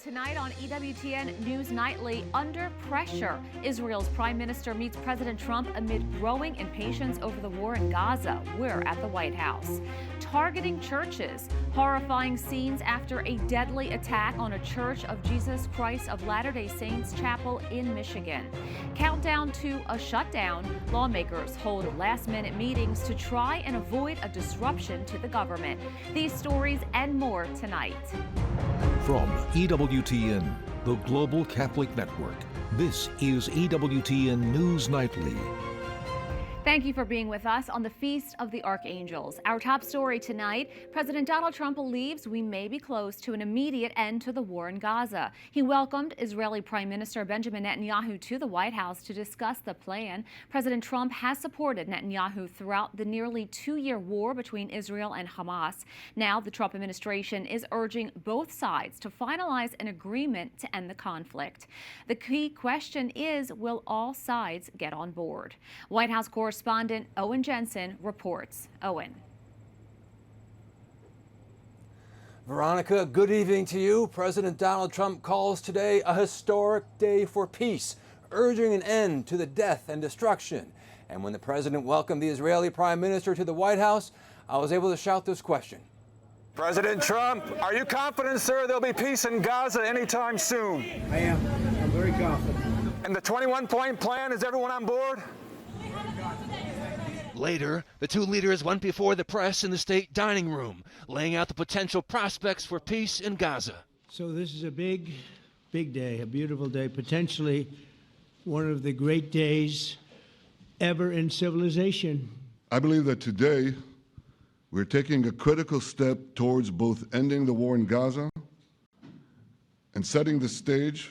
Tonight on EWTN News Nightly, under pressure, Israel's Prime Minister meets President Trump amid growing impatience over the war in Gaza. We're at the White House. Targeting churches, horrifying scenes after a deadly attack on a Church of Jesus Christ of Latter-day Saints chapel in Michigan. Countdown to a shutdown, lawmakers hold last-minute meetings to try and avoid a disruption to the government. These stories and more tonight. From EWTN, the Global Catholic Network, this is EWTN News Nightly. Thank you for being with us on the Feast of the Archangels. Our top story tonight, President Donald Trump believes we may be close to an immediate end to the war in Gaza. He welcomed Israeli Prime Minister Benjamin Netanyahu to the White House to discuss the plan. President Trump has supported Netanyahu throughout the nearly two-year war between Israel and Hamas. Now, the Trump administration is urging both sides to finalize an agreement to end the conflict. The key question is, will all sides get on board? White House correspondent Owen Jensen reports. Owen. Veronica, good evening to you. President Donald Trump calls today a historic day for peace, urging an end to the death and destruction. And when the president welcomed the Israeli Prime Minister to the White House, I was able to shout this question. President Trump, are you confident, sir, there'll be peace in Gaza anytime soon? I am. I'm very confident. And the 21-point plan, is everyone on board? Later, the two leaders went before the press in the state dining room, laying out the potential prospects for peace in Gaza. So this is a big day, a beautiful day, potentially one of the great days ever in civilization. I believe that today we're taking a critical step towards both ending the war in Gaza and setting the stage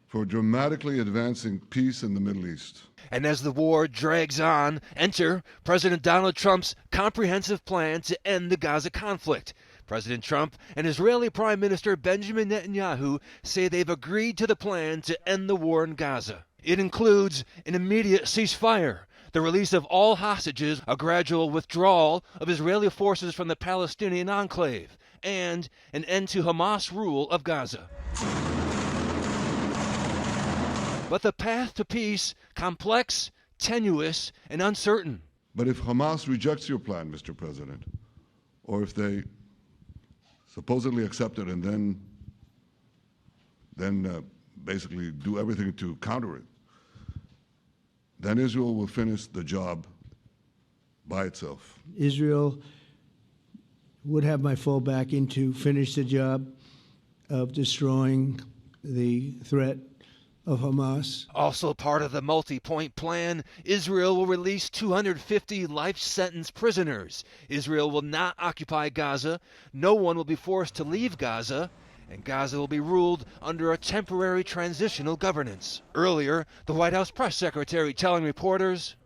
for dramatically advancing peace in the Middle East. And as the war drags on, enter President Donald Trump's comprehensive plan to end the Gaza conflict. President Trump and Israeli Prime Minister Benjamin Netanyahu say they've agreed to the plan to end the war in Gaza. It includes an immediate ceasefire, the release of all hostages, a gradual withdrawal of Israeli forces from the Palestinian enclave, and an end to Hamas rule of Gaza. But the path to peace, complex, tenuous, and uncertain. But if Hamas rejects your plan, Mr. President, or if they supposedly accept it and then basically do everything to counter it, then Israel will finish the job by itself. Israel would have my full backing to finish the job of destroying the threat of Hamas. Also part of the multi-point plan, Israel will release 250 life-sentence prisoners. Israel will not occupy Gaza. No one will be forced to leave Gaza. And Gaza will be ruled under a temporary transitional governance. Earlier, the White House press secretary telling reporters,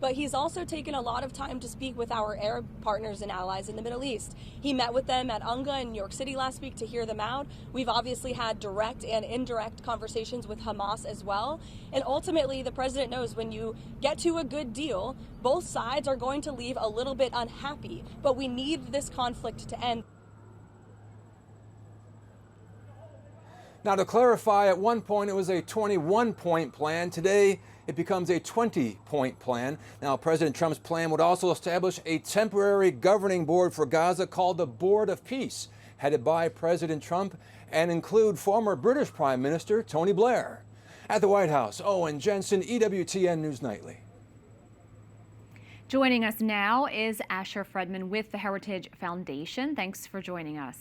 but he's also taken a lot of time to speak with our Arab partners and allies in the Middle East. He met with them at UNGA in New York City last week to hear them out. We've obviously had direct and indirect conversations with Hamas as well. And ultimately, the president knows when you get to a good deal, both sides are going to leave a little bit unhappy. But we need this conflict to end. Now, to clarify, at one point it was a 21-point plan. Today, it becomes a 20-point plan. Now, President Trump's plan would also establish a temporary governing board for Gaza called the Board of Peace, headed by President Trump, and include former British Prime Minister Tony Blair. At the White House, Owen Jensen, EWTN News Nightly. Joining us now is Asher Fredman with the Heritage Foundation. Thanks for joining us.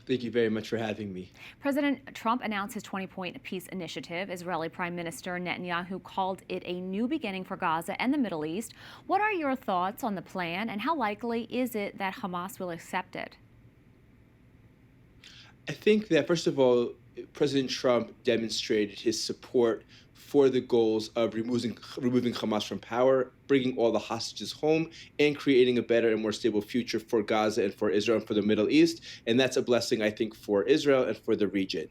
Thank you very much for having me. President Trump announced his 20-point peace initiative. Israeli Prime Minister Netanyahu called it a new beginning for Gaza and the Middle East. What are your thoughts on the plan, and how likely is it that Hamas will accept it? I think that, first of all, President Trump demonstrated his support for the goals of removing Hamas from power, bringing all the hostages home, and creating a better and more stable future for Gaza and for Israel and for the Middle East. And that's a blessing, I think, for Israel and for the region.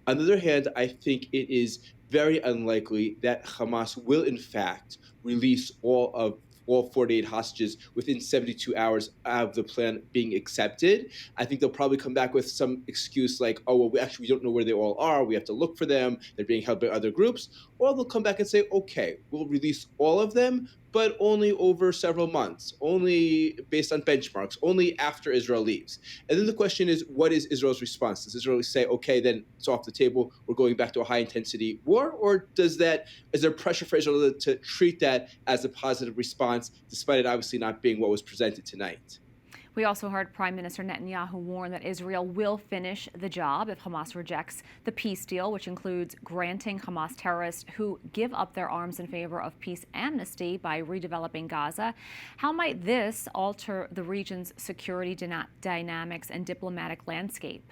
On the other hand, I think it is very unlikely that Hamas will, in fact, release all all 48 hostages within 72 hours of the plan being accepted. I think they'll probably come back with some excuse like, oh, well, we don't know where they all are. We have to look for them. They're being held by other groups. Or they'll come back and say, okay, we'll release all of them, but only over several months, only based on benchmarks, only after Israel leaves. And then the question is, what is Israel's response? Does Israel say, okay, then it's off the table, we're going back to a high-intensity war? Or is there pressure for Israel to treat that as a positive response, despite it obviously not being what was presented tonight? We also heard Prime Minister Netanyahu warn that Israel will finish the job if Hamas rejects the peace deal, which includes granting Hamas terrorists who give up their arms in favor of peace amnesty by redeveloping Gaza. How might this alter the region's security dynamics and diplomatic landscape?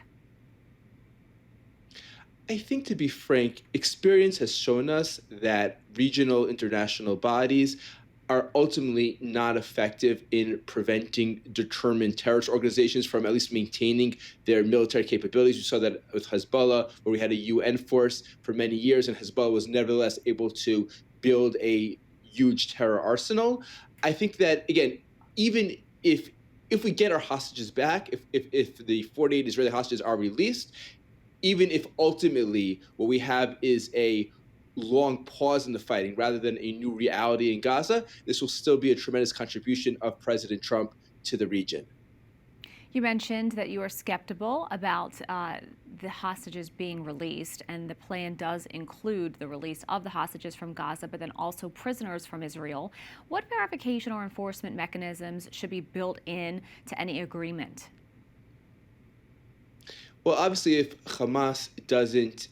I think, to be frank, experience has shown us that regional international bodies are ultimately not effective in preventing determined terrorist organizations from at least maintaining their military capabilities. We saw that with Hezbollah, where we had a UN force for many years, and Hezbollah was nevertheless able to build a huge terror arsenal. I think that, again, even if we get our hostages back, if the 48 Israeli hostages are released, even if ultimately what we have is a long pause in the fighting rather than a new reality in Gaza, this will still be a tremendous contribution of President Trump to the region. You mentioned that you are skeptical about the hostages being released, and the plan does include the release of the hostages from Gaza, but then also prisoners from Israel. What verification or enforcement mechanisms should be built in to any agreement? Well, obviously, if Hamas doesn't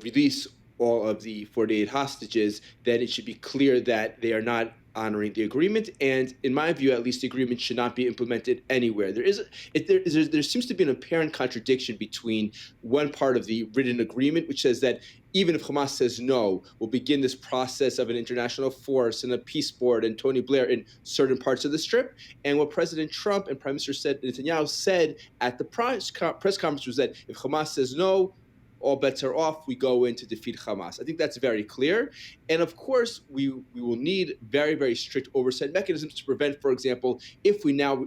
release all of the 48 hostages, then it should be clear that they are not honoring the agreement. And in my view, at least, the agreement should not be implemented anywhere. There seems to be an apparent contradiction between one part of the written agreement, which says that even if Hamas says no, we'll begin this process of an international force and a peace board and Tony Blair in certain parts of the Strip. And what President Trump and Prime Minister Netanyahu said at the press conference was that if Hamas says no, all bets are off, we go in to defeat Hamas. I think that's very clear. And of course, we will need very, very strict oversight mechanisms to prevent, for example, if we now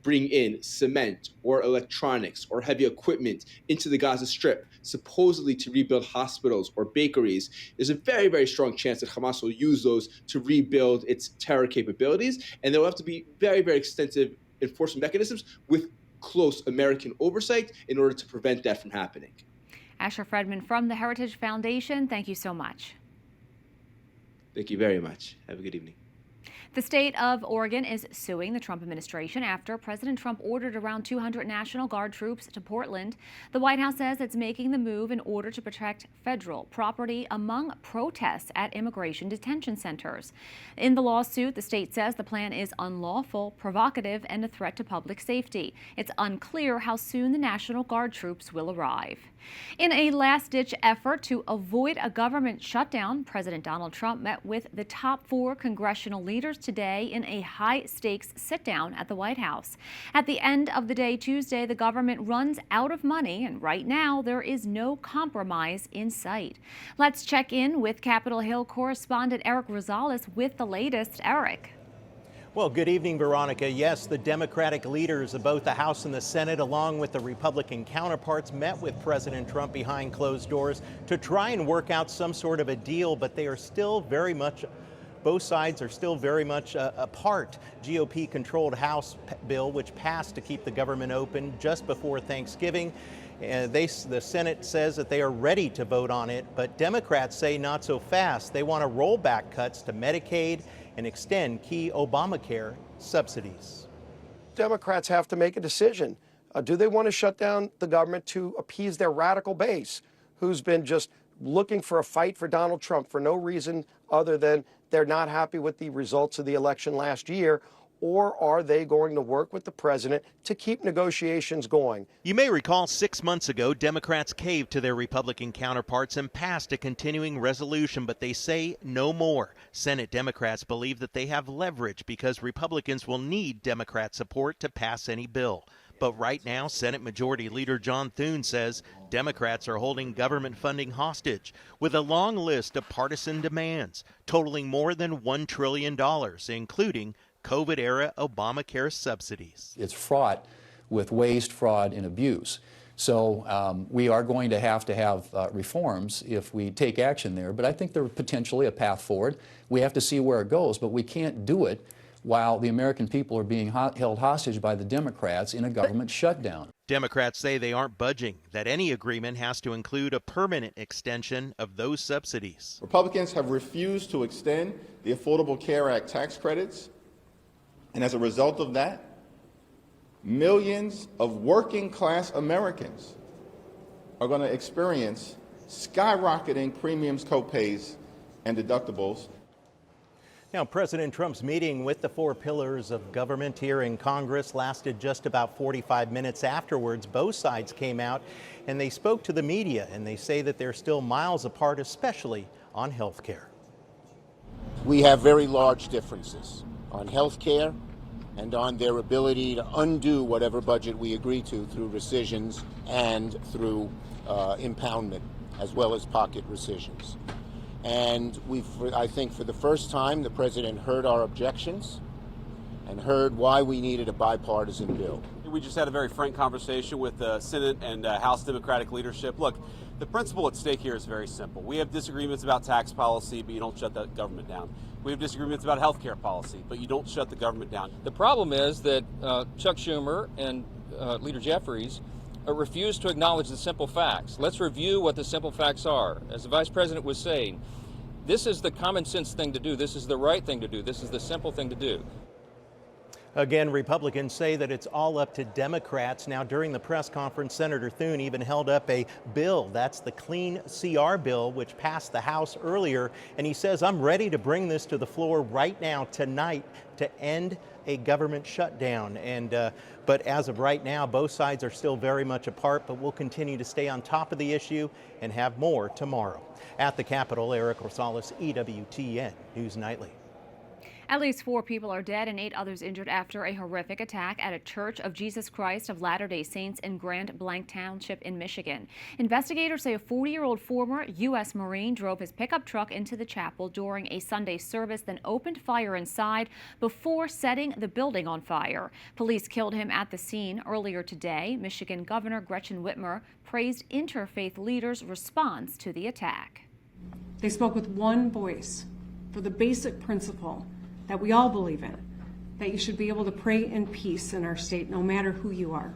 bring in cement or electronics or heavy equipment into the Gaza Strip, supposedly to rebuild hospitals or bakeries, there's a very, very strong chance that Hamas will use those to rebuild its terror capabilities. And there will have to be very, very extensive enforcement mechanisms with close American oversight in order to prevent that from happening. Asher Fredman from the Heritage Foundation, thank you so much. Thank you very much. Have a good evening. The state of Oregon is suing the Trump administration after President Trump ordered around 200 National Guard troops to Portland. The White House says it's making the move in order to protect federal property among protests at immigration detention centers. In the lawsuit, the state says the plan is unlawful, provocative, and a threat to public safety. It's unclear how soon the National Guard troops will arrive. In a last-ditch effort to avoid a government shutdown, President Donald Trump met with the top 4 congressional leaders today in a high-stakes sit-down at the White House. At the end of the day Tuesday, the government runs out of money, and right now there is no compromise in sight. Let's check in with Capitol Hill correspondent Eric Rosales with the latest. Eric. Well, good evening, Veronica. Yes, the Democratic leaders of both the House and the Senate, along with the Republican counterparts, met with President Trump behind closed doors to try and work out some sort of a deal, but they are still very much both sides are still very much apart. GOP-controlled House bill, which passed to keep the government open just before Thanksgiving. The Senate says that they are ready to vote on it, but Democrats say not so fast. They want to roll back cuts to Medicaid and extend key Obamacare subsidies. Democrats have to make a decision. Do they want to shut down the government to appease their radical base, who's been just looking for a fight for Donald Trump for no reason other than they're not happy with the results of the election last year? Or are they going to work with the president to keep negotiations going? You may recall 6 months ago, Democrats caved to their Republican counterparts and passed a continuing resolution, but they say no more. Senate Democrats believe that they have leverage because Republicans will need Democrat support to pass any bill. But right now, Senate Majority Leader John Thune says Democrats are holding government funding hostage with a long list of partisan demands totaling more than $1 trillion, including COVID-era Obamacare subsidies. It's fraught with waste, fraud, and abuse. So we are going to have reforms if we take action there. But I think there's potentially a path forward. We have to see where it goes, but we can't do it while the American people are being held hostage by the Democrats in a government shutdown. Democrats say they aren't budging, that any agreement has to include a permanent extension of those subsidies. Republicans have refused to extend the Affordable Care Act tax credits, and as a result of that, millions of working-class Americans are going to experience skyrocketing premiums, copays, and deductibles. Now, President Trump's meeting with the four pillars of government here in Congress lasted just about 45 minutes. Afterwards, both sides came out and they spoke to the media, and they say that they're still miles apart, especially on health care. We have very large differences on health care and on their ability to undo whatever budget we agree to through rescissions and through impoundment, as well as pocket rescissions. And I think for the first time, the president heard our objections and heard why we needed a bipartisan bill. We just had a very frank conversation with the Senate and House Democratic leadership. Look, the principle at stake here is very simple. We have disagreements about tax policy, but you don't shut the government down. We have disagreements about health care policy, but you don't shut the government down. The problem is that Chuck Schumer and Leader Jeffries refuse to acknowledge the simple facts. Let's review what the simple facts are. As the Vice President was saying, this is the common sense thing to do. This is the right thing to do. This is the simple thing to do. Again, Republicans say that it's all up to Democrats. Now, during the press conference, Senator Thune even held up a bill. That's the Clean CR bill, which passed the House earlier. And he says, I'm ready to bring this to the floor right now, tonight, to end a government shutdown. But as of right now, both sides are still very much apart, but we'll continue to stay on top of the issue and have more tomorrow. At the Capitol, Eric Rosales, EWTN News Nightly. At least 4 people are dead and 8 others injured after a horrific attack at a Church of Jesus Christ of Latter-day Saints in Grand Blanc Township in Michigan. Investigators say a 40-year-old former U.S. Marine drove his pickup truck into the chapel during a Sunday service, then opened fire inside before setting the building on fire. Police killed him at the scene earlier today. Michigan Governor Gretchen Whitmer praised interfaith leaders' response to the attack. They spoke with one voice for the basic principle that we all believe in, that you should be able to pray in peace in our state, no matter who you are.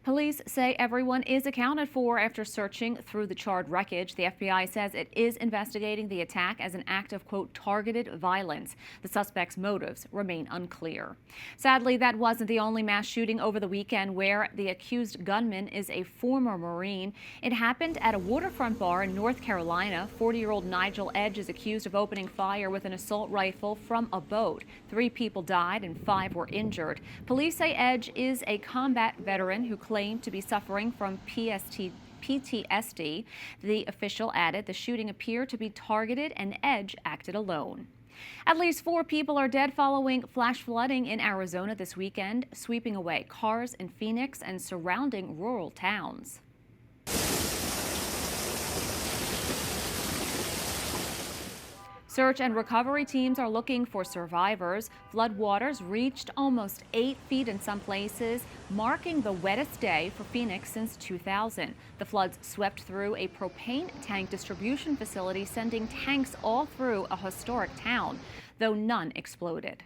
Police say everyone is accounted for after searching through the charred wreckage. The FBI says it is investigating the attack as an act of, quote, targeted violence. The suspect's motives remain unclear. Sadly, that wasn't the only mass shooting over the weekend where the accused gunman is a former Marine. It happened at a waterfront bar in North Carolina. 40-year-old Nigel Edge is accused of opening fire with an assault rifle from a boat. 3 people died and 5 were injured. Police say Edge is a combat veteran who claimed to be suffering from PTSD. The official added the shooting appeared to be targeted and Edge acted alone. At least 4 people are dead following flash flooding in Arizona this weekend, sweeping away cars in Phoenix and surrounding rural towns. Search and recovery teams are looking for survivors. Floodwaters reached almost 8 feet in some places, marking the wettest day for Phoenix since 2000. The floods swept through a propane tank distribution facility, sending tanks all through a historic town, though none exploded.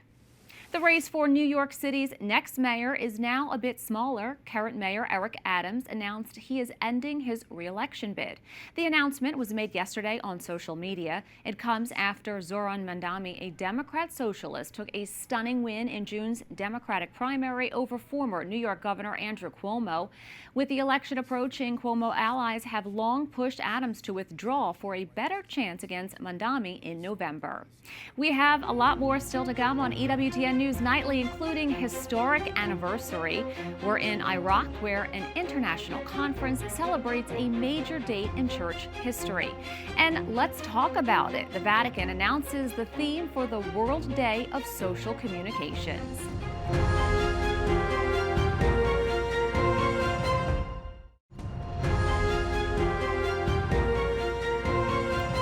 The race for New York City's next mayor is now a bit smaller. Current Mayor Eric Adams announced he is ending his re-election bid. The announcement was made yesterday on social media. It comes after Zoran Mandami, a Democrat socialist, took a stunning win in June's Democratic primary over former New York Governor Andrew Cuomo. With the election approaching, Cuomo allies have long pushed Adams to withdraw for a better chance against Mandami in November. We have a lot more still to come on EWTN News Nightly, including historic anniversary. We're in Iraq, where an international conference celebrates a major date in church history. And let's talk about it. The Vatican announces the theme for the World Day of Social Communications.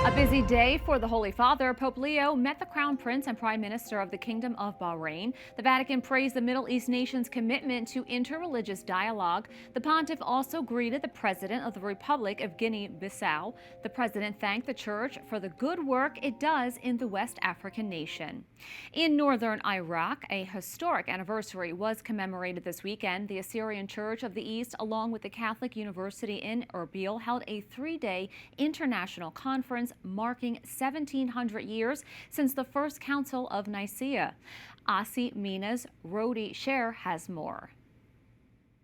A busy day for the Holy Father. Pope Leo met the Crown Prince and Prime Minister of the Kingdom of Bahrain. The Vatican praised the Middle East nation's commitment to interreligious dialogue. The pontiff also greeted the President of the Republic of Guinea-Bissau. The President thanked the Church for the good work it does in the West African nation. In northern Iraq, a historic anniversary was commemorated this weekend. The Assyrian Church of the East, along with the Catholic University in Erbil, held a three-day international conference marking 1,700 years since the First Council of Nicaea. Asi Mina's Rodi Sher has more.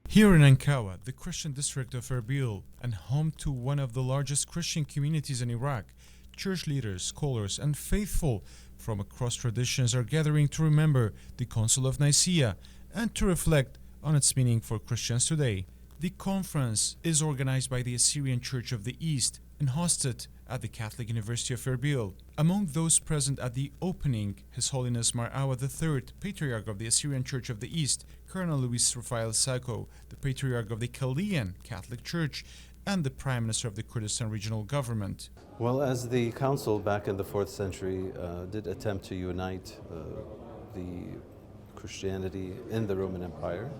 Here in Ankawa, the Christian district of Erbil, and home to one of the largest Christian communities in Iraq, church leaders, scholars, and faithful from across traditions are gathering to remember the Council of Nicaea and to reflect on its meaning for Christians today. The conference is organized by the Assyrian Church of the East and hosted at the Catholic University of Erbil. Among those present at the opening, His Holiness Mar Awa III, Patriarch of the Assyrian Church of the East, Colonel Luis Rafael Sacco, the Patriarch of the Chaldean Catholic Church, and the Prime Minister of the Kurdistan Regional Government. Well, as the Council back in the 4th century did attempt to unite the Christianity in the Roman Empire,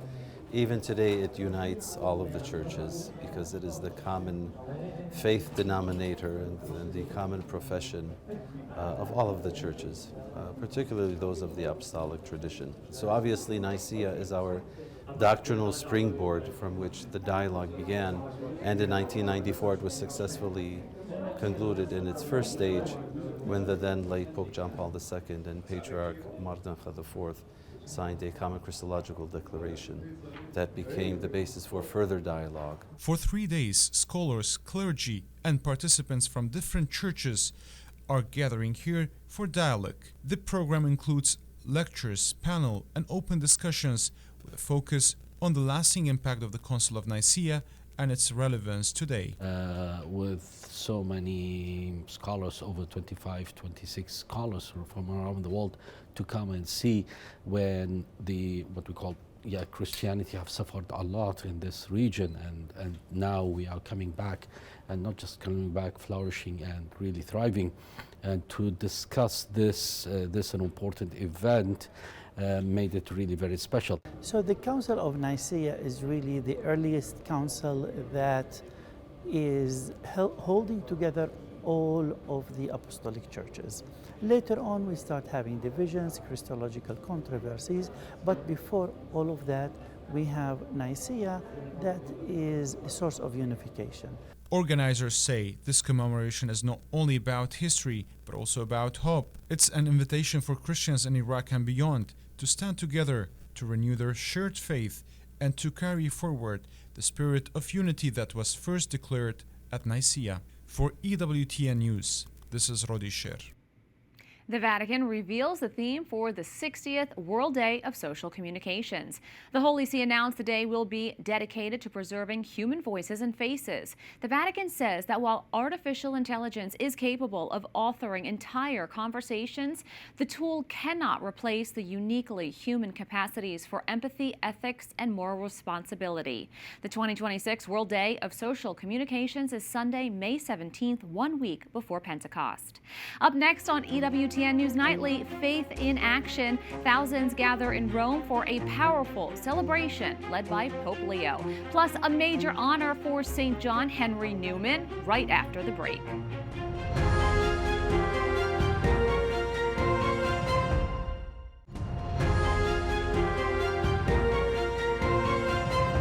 even today it unites all of the churches because it is the common faith denominator and the common profession of all of the churches, particularly those of the apostolic tradition. So obviously Nicaea is our doctrinal springboard from which the dialogue began, and in 1994 it was successfully concluded in its first stage when the then late Pope John Paul II and Patriarch Mardancha IV signed a common Christological declaration that became the basis for further dialogue. For 3 days, scholars, clergy, and participants from different churches are gathering here for dialogue. The program includes lectures, panel, and open discussions with a focus on the lasting impact of the Council of Nicaea and its relevance today. With so many scholars, over 25, 26 scholars from around the world to come and see when what we call Christianity have suffered a lot in this region, and now we are coming back, and not just coming back, flourishing and really thriving, and to discuss this an important event made it really very special. So the Council of Nicaea is really the earliest council that is holding together all of the apostolic churches. Later on we start having divisions, Christological controversies, but before all of that we have Nicaea that is a source of unification. Organizers say this commemoration is not only about history, but also about hope. It's an invitation for Christians in Iraq and beyond to stand together, to renew their shared faith, and to carry forward the spirit of unity that was first declared at Nicaea. For EWTN News, this is Rodi Sher. The Vatican reveals the theme for the 60th World Day of Social Communications. The Holy See announced the day will be dedicated to preserving human voices and faces. The Vatican says that while artificial intelligence is capable of authoring entire conversations, the tool cannot replace the uniquely human capacities for empathy, ethics, and moral responsibility. The 2026 World Day of Social Communications is Sunday, May 17th, 1 week before Pentecost. Up next on EWTN News Nightly, Faith in Action. Thousands gather in Rome for a powerful celebration led by Pope Leo. Plus, a major honor for St. John Henry Newman right after the break.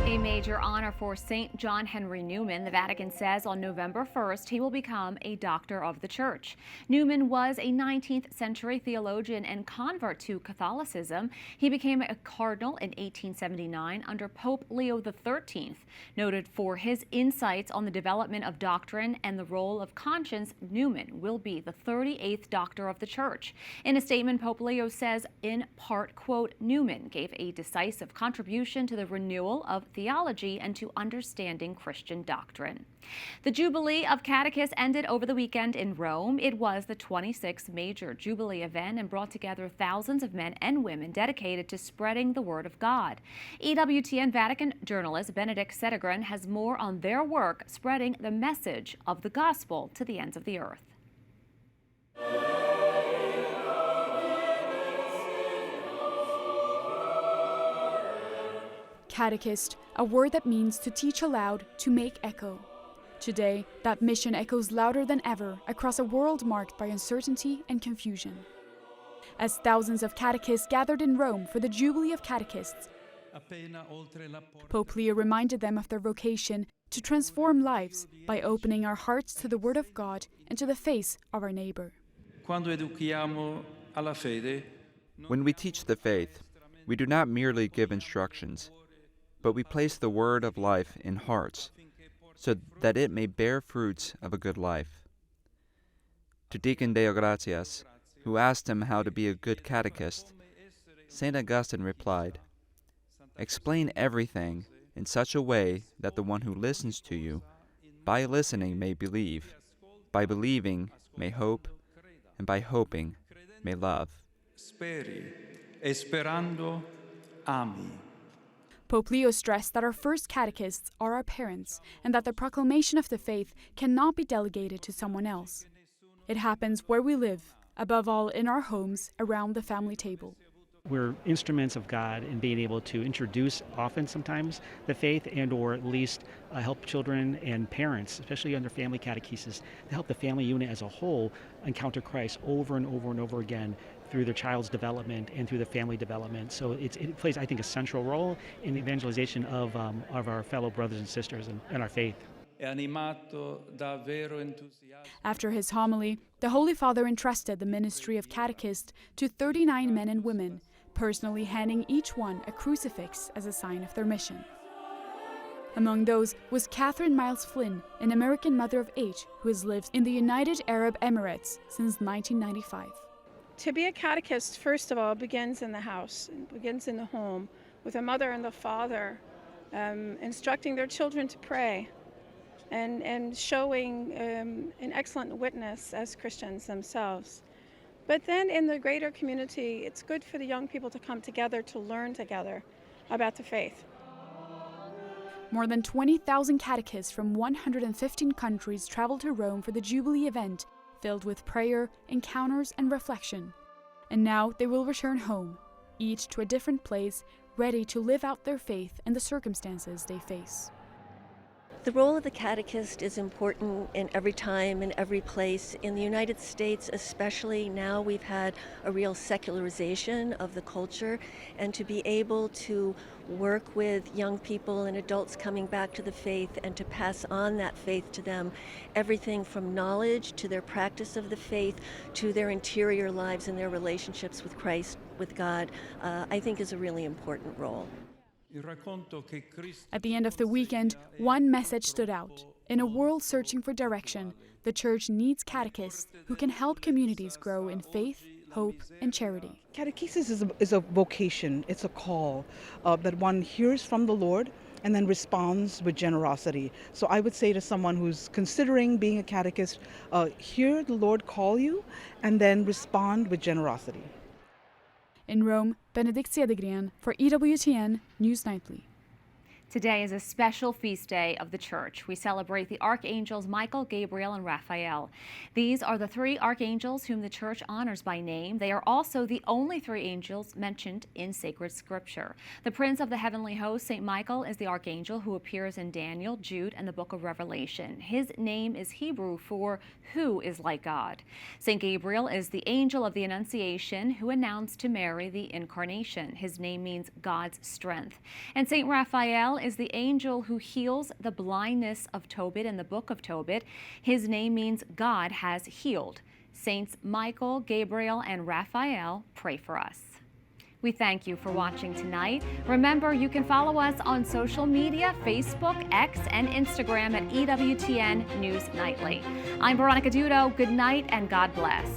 A major honor for St. John Henry Newman. The Vatican says on November 1st he will become a doctor of the Church. Newman was a 19th century theologian and convert to Catholicism. He became a cardinal in 1879 under Pope Leo XIII. Noted for his insights on the development of doctrine and the role of conscience, Newman will be the 38th doctor of the Church. In a statement, Pope Leo says, in part, quote, Newman gave a decisive contribution to the renewal of theology and to understanding Christian doctrine. The Jubilee of Catechists ended over the weekend in Rome. It was the 26th major Jubilee event and brought together thousands of men and women dedicated to spreading the Word of God. EWTN Vatican journalist Benedict Sedegren has more on their work spreading the message of the gospel to the ends of the earth. Catechist, a word that means to teach aloud, to make echo. Today, that mission echoes louder than ever across a world marked by uncertainty and confusion. As thousands of catechists gathered in Rome for the Jubilee of Catechists, Pope Leo reminded them of their vocation to transform lives by opening our hearts to the Word of God and to the face of our neighbor. When we teach the faith, we do not merely give instructions, but we place the word of life in hearts, so that it may bear fruits of a good life. To Deacon Deo Gratias, who asked him how to be a good catechist, St. Augustine replied, "Explain everything in such a way that the one who listens to you, by listening may believe, by believing may hope, and by hoping may love." Pope Leo stressed that our first catechists are our parents and that the proclamation of the faith cannot be delegated to someone else. It happens where we live, above all in our homes, around the family table. We're instruments of God in being able to introduce often sometimes the faith and or at least help children and parents, especially under family catechesis, to help the family unit as a whole encounter Christ over and over and over again through their child's development and through the family development. So it plays, I think, a central role in the evangelization of our fellow brothers and sisters in our faith. After his homily, the Holy Father entrusted the ministry of catechist to 39 men and women, personally handing each one a crucifix as a sign of their mission. Among those was Catherine Miles Flynn, an American mother of 8 who has lived in the United Arab Emirates since 1995. To be a catechist, first of all, begins in the house, begins in the home, with a mother and a father instructing their children to pray and showing an excellent witness as Christians themselves. But then in the greater community, it's good for the young people to come together to learn together about the faith. More than 20,000 catechists from 115 countries traveled to Rome for the Jubilee event, filled with prayer, encounters, and reflection. And now they will return home, each to a different place, ready to live out their faith in the circumstances they face. The role of the catechist is important in every time, in every place. In the United States especially, now we've had a real secularization of the culture, and to be able to work with young people and adults coming back to the faith and to pass on that faith to them, everything from knowledge to their practice of the faith to their interior lives and their relationships with Christ, with God, I think is a really important role. At the end of the weekend, one message stood out. In a world searching for direction, the Church needs catechists who can help communities grow in faith, hope, and charity. Catechesis is a vocation, it's a call that one hears from the Lord and then responds with generosity. So I would say to someone who's considering being a catechist, hear the Lord call you and then respond with generosity. In Rome, Benedictia de Grian for EWTN News Nightly. Today is a special feast day of the Church. We celebrate the Archangels Michael, Gabriel, and Raphael. These are the 3 archangels whom the Church honors by name. They are also the only 3 angels mentioned in sacred scripture. The Prince of the Heavenly Host, St. Michael, is the archangel who appears in Daniel, Jude, and the book of Revelation. His name is Hebrew for who is like God. St. Gabriel is the angel of the Annunciation who announced to Mary the Incarnation. His name means God's strength. And St. Raphael is the angel who heals the blindness of Tobit in the book of Tobit. His name means God has healed. Saints Michael, Gabriel, and Raphael, pray for us. We thank you for watching tonight. Remember, you can follow us on social media, Facebook, X, and Instagram at EWTN News Nightly. I'm Veronica Dudo. Good night and God bless.